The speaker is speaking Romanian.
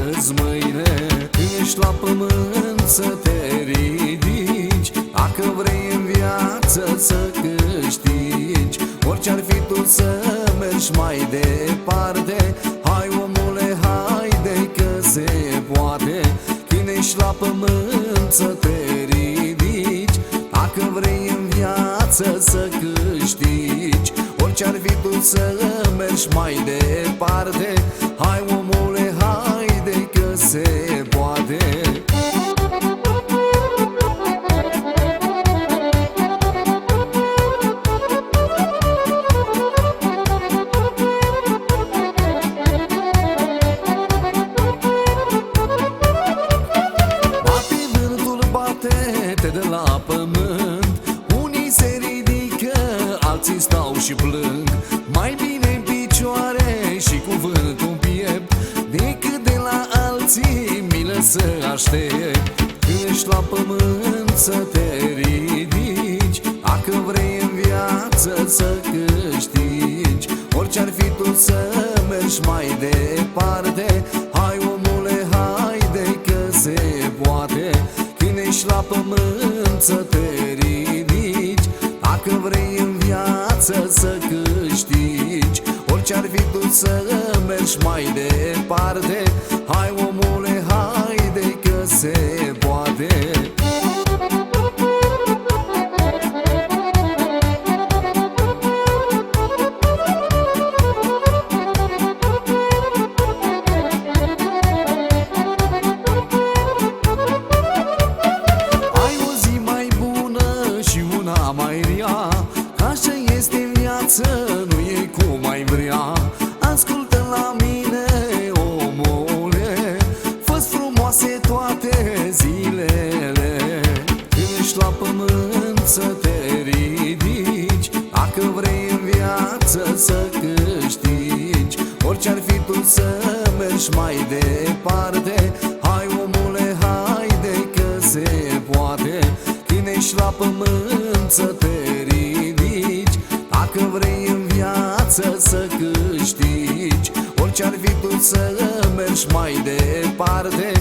astăzi, mâine. Când ești la pământ să te ridici, dacă vrei în viață să câștigi. Orice-ar fi tu să mergi mai departe, hai omule, haide că se poate. Când ești la pământ să te ridici, dacă vrei în viață să câștigi. Orice-ar fi tu să mergi mai departe, hai omule, haide că se poate. Bate de la pământ, unii se ridică, alții stau și plâng. Mai bine în picioare și cuvântul în piept, decât de la alții milă să aștept. Când ești la pământ să te ridici, dacă vrei în viață să câștigi. Orice-ar fi tu să mergi mai departe, hai omule, haide că se poate. Când ești la pământ să te ridici, dacă vrei în viață să câștigi. Orice-ar fi tu să mergi mai departe, hai omule, haide că se poate. Mai rea, așa este în viață, nu e cum ai vrea. Ascultă la mine, omule, fă-ți frumoase toate zilele. Când ești la pământ să te ridici, dacă vrei în viață să câștigi. Orice-ar fi tu să mergi mai departe, hai omule, haide că se poate. Când ești la pământ să te ridici, dacă vrei în viață să câștigi. Orice-ar fi tu să mergi mai departe,